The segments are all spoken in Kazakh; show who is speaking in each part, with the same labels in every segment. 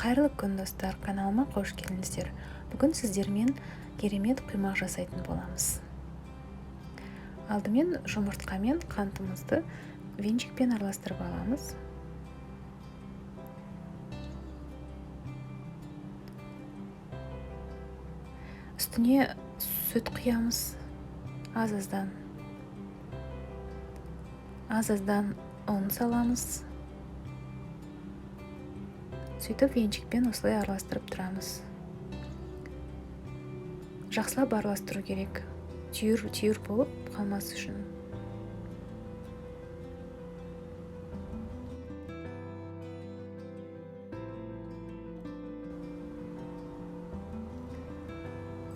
Speaker 1: Қайырлы күн достар, каналыма қош келдіңіздер. Бүгін сіздермен керемет құймақ жасайтын боламыз. Алдымен жұмыртқамен қантымызды венчикпен араластырып аламыз. Үстіне сүт құямыз, аз-аздан ұн саламыз. Сөйтіп венчикпен осылай араластырып тұрамыз. Жақсылап араластыру керек, түйір болып қалмас үшін.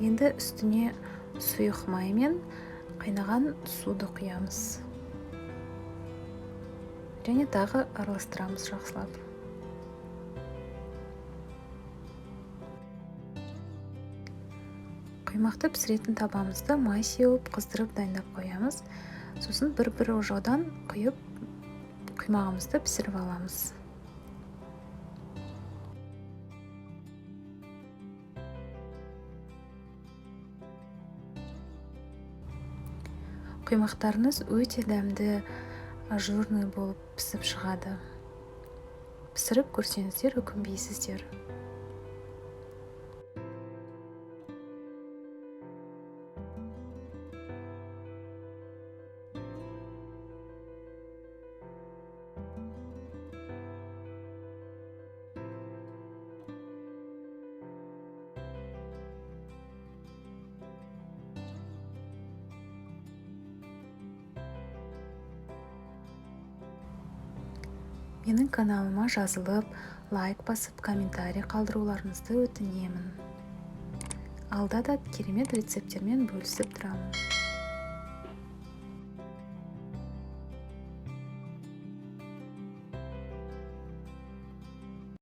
Speaker 1: Енді үстіне сұйық май мен қайнаған суды құямыз. Және тағы араластырамыз жақсылап. Құймақты пісіретін табамызды май сеуіп қыздырып дайындап қоямыз. Сосын бір ожаудан құйып құймағымызды пісіріп аламыз. Құймақтарыңыз өте дәмді, ажурный болып пісіп шығады. Пісіріп көрсеңіздер, өкінбейсіздер. Менің каналыма жазылып, лайк басып, комментарий қалдыруларыңызды өтінемін. Алда да керемет рецепттермен бөлісіп тұрамын.